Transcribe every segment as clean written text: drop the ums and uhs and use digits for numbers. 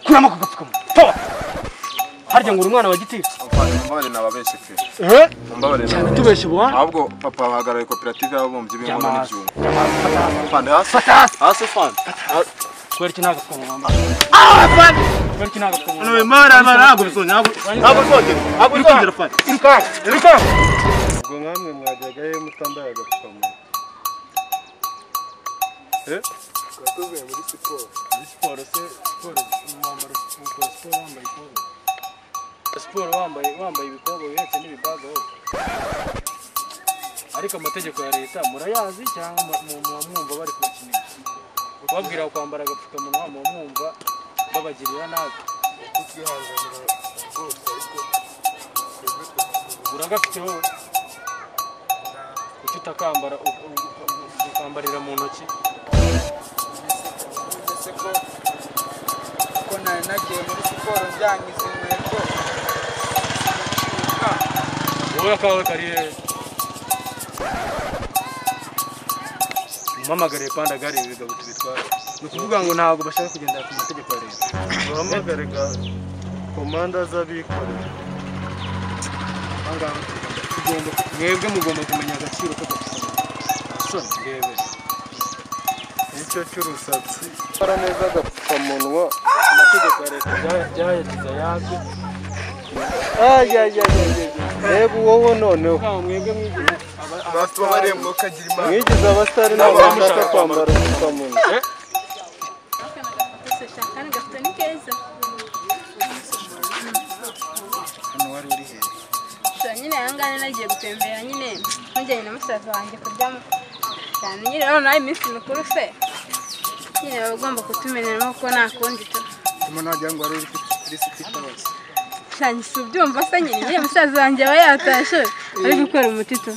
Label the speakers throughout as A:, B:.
A: kuramo kugapfukama to harya ngo umwana wa giti
B: mbare nababeshe pe mbare
A: cyane tubeshe bwa
B: ahubwo papa bahagarara koperative y'ababumbyi b'inkono n'ibyuma fande hasi fande
A: kweri kinagapfukama mama kweri kinagapfukama
C: no mara ntabwo bisonye ntabwo fande
A: iruka
C: ubwo nkamwe mwajyaga he mutambaye agapfukama
B: twatuvuye muri siporo
A: siporo wambaye ibikobo bihetse n'ibibaga ariko amategeko ya leta murayazi cyangwa mwumva bari kubakinisha babwira kwambara agapfukamunwa mwumva babagirira nabi
B: twihanganira rwose ariko
A: uragafite wowe kuki utakambara ukambarira mu ntoki
D: ko nari nagiye muri siporo njyangiza inkweto
A: wowe akawe kari umamagariye panda gari bigabo tubitwara ni ukuvuga ngo ntabwo bashaka kugendera ku mategeko ya leta
C: uhamagaraga komanda z'abikorera
A: mwebwe mugomba kumenya agaciro k'agapfukamunwa ndebe
C: nicyo cy'urusatsi para neza agapfukamunwa
A: amategeko ya leta byayagize ayabyo
C: reba wowe noneho
A: mwebwe mwigize
B: bafite baremwe kagira imana
C: mwigize abasitari ntabwo bashaka kwambara agapfukamunwa
E: nyine yangane nagiye gutembera nyine njyanye na musaza wanjye kuryama cyane nyine rero nayo iminsi mikuru se nyine bagomba kutumeneramo ko nta kundi tu
D: umuntu wagira ngo wari uri kuri sipitasi
E: cyane si ubyumva se nyine musaza wanjye aba yatashe ari gukora umuti tu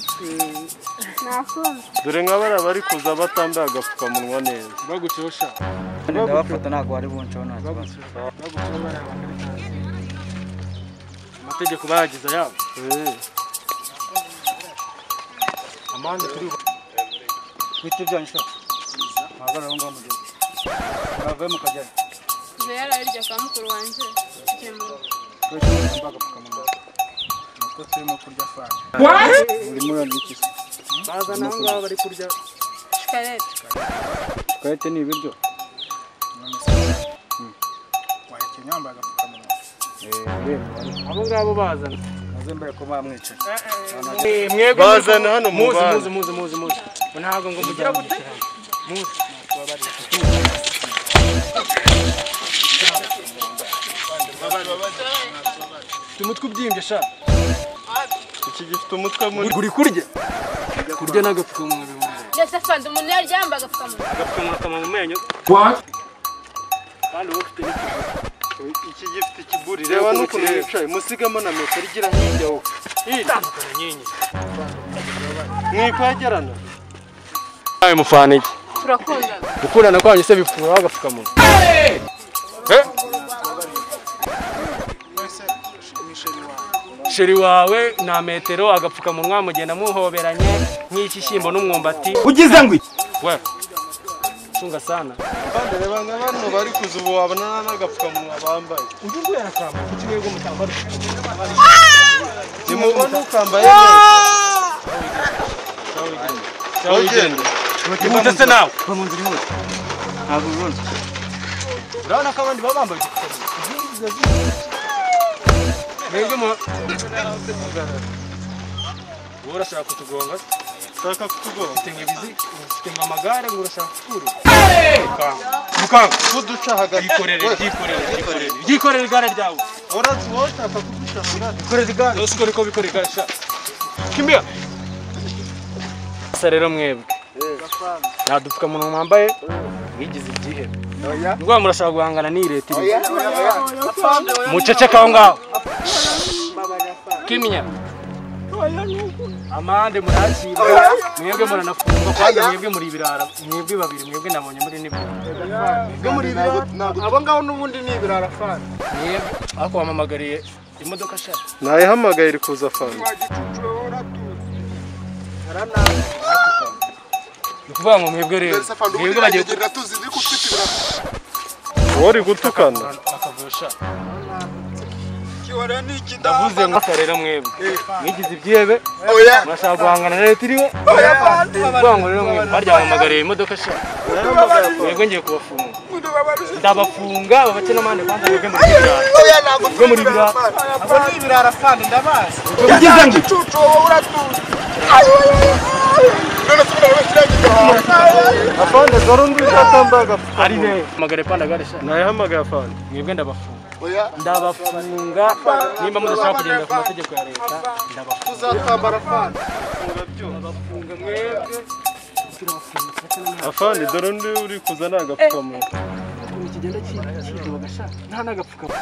E: nakumva
C: dore nk'abari bari kuza batambaye agapfukamunwa neza
A: bagucosha
D: ndabafata ntabwo wari bunceho nta kibazo
A: amategeko bayagize ayabo amande turi
D: bite byanyu shaka ntabwo aho ngaho mu gihugu navaye mu kajyari
E: ibyo yari arirya kwa mukuru wanjye tukiri mu rugo
D: twese agapfukamunwa nuko turimo kurya fanta urimo urarya iki se
A: baza naho ngaho bari kurya
E: shikarete
D: shikarete ni ibiryo none se wahekenya wambaye agapfukamunwa
A: abo ngabo bazana
D: maze mbere ko bamwicaye
A: mwego
C: bazana hano mu bana
A: muzi ntabwo ngo mugira gute muzi umutwe ubyimbye sha
C: iki gifite umutwe muri
A: uri kurya n'agapfukamunwa bimwe
E: ndetse fanda umuntu yaryamba agapfukamunwa
A: kama mu menyo kandi wowe ufite
C: iki gifite ikiburi reba n'ukuntu yicaye musigamo na metero igira hirya wowe
A: itandukana nyinyi
C: mwikwegerana
A: ayo mufana iki
E: turakundana
A: gukundana kwanyu se bipfuraho agapfukamunwa sheri wawe na metero agapfukamunwa mugenda muhoberanye nk'ikishyimbo n'umwumbati
D: ugize ngo iki
A: we chunga sana
C: bande reba nk'abantu bari kuza ubu wabona n'agapfukamunwa bambaye
A: undi ngo yarakamba kuki mwebwe mutambara
C: nimubona ukambaye neza ugenda
A: imutese nawe
D: bamunzi ni hose ntabwo ubona
A: urabona ko abandi baba bambaye mwebwe mu wowe urashaka kutugonga
C: ushaka kutugonga
A: ufite amagare ngo urashaka kuturu mukanga
C: kuduca hagati
A: yikorere igare ryawe
C: urazi wowe ushaka kuduca hagati
A: ikorere igare yose ukora uko bikora igare sha kimbia rero mwebwe nadupfukamunwa mwambaye mwigize ibyihebe nubwo murashaka guhangana n'iyi leta muceceka aho ngaho kiminya amande murakira mwebwe muranafungwa kandi mwebwe muri ibirara mwebwe babiri mwebwe nabonye muri n'ibirara mwebwe muri ibirara abo ngaho n'ubundi ni ibirara fani mwebwe ariko wamamagariye imodoka sha
C: nayihamagaye iri kuza fani
A: ni ukuvuga ngo mwebwe rero mwebwe bagiye
C: wari gutukana
A: akagusha ndavuze ngo akarera mwebwe mwigize ibyebe murashaka guhangana na leta iriho rwango rero mwebwe baryamamagariye imodoka sha mwebwe ngiye kubafunga ndabafunga babake n'amande kwanza mwebwe muri birara mwebwe muri birara abo ni ibirara fandi ndabazi ugize ngo icucu wowe uratuza
C: afande dore undi atambaye agapfukamunwa
A: ari ne magare panda garisha
C: nayahamagaye afande
A: mwebwe ndabafunga nimba mudashaka kugenda ku mategeko ya leta ndabafunga
C: tuzatambara afande
A: ndabafunga mwebwe
C: afande dore undi uri kuzana agapfukamunwa
A: ikigenda cy'ibyo bagasha nta nagapfukamunwa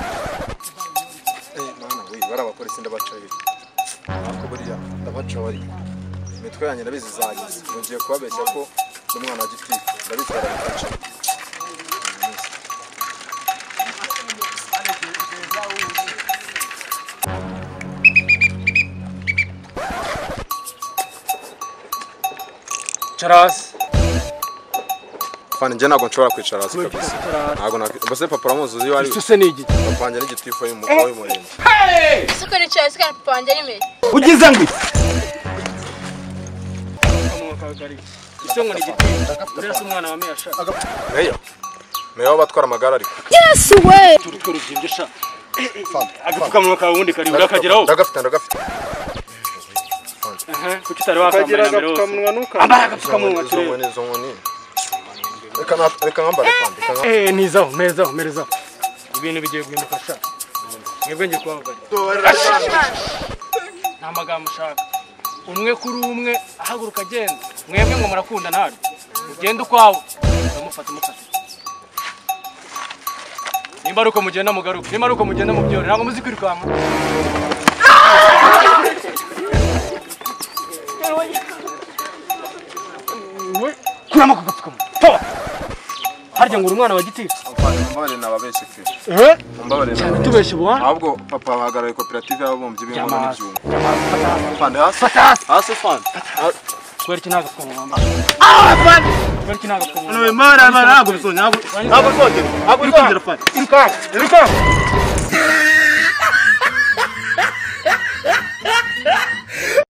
B: mana we barabapolisi ndabacaye ako buriya ndabaca wari imitwe yanjye ndabizi zagize mugiye kubabeshya ko n'umwana wa gitifu ndabizi barabikaca
A: Charles
B: fani njye ntabwo nshobora kwicara hasi kabisa ntabwo bose papa aramuzi uzi wari
A: ese ni igiti
B: papa wanjye n'igitifu w'umurenge
E: isuku nicaye sikana papa wanjye ari imbere
A: ugize ngo ise ngo ni igiti uretse umwana wa meya sha
B: meya w'abatwara amagare ariko
E: yesu we
A: turutwo rubyimbye sha agapfukamunwa kawe ubundi kari urakageraho
B: ndagafite
A: kuki utari wakambara mbere hose ambara agapfukamunwa turebe
B: izo nkoni reka nkambare fandi
A: merezaho ibintu bigiye guhinduka sha mwebwe ngiye kubababarira nta magambo ushaka umwe kuri umwe ahaguruka agenda mwebwe ngo murakunda ntari ugenda ukwawe uramufata nimba ari uko mugenda mugaruke nimba ari uko mugenda mubyore ntabwo muzi kwirukanka kuramo ako gapfukamunwa harya ngo uri umwana wa gitifu
B: mbabarire nababeshye pe mbabarire
A: cyane tubeshye buhana
B: ahubwo papa bahagarariye koperative y'ababumbyi b'inkono n'ibyuma fandi hasi fandi
A: kubera iki nta gapfukamunwa wambaye fandi kubera iki nta gapfukamunwa
C: ntabwo bisonye ntabwo bisongera fandi
A: irukanka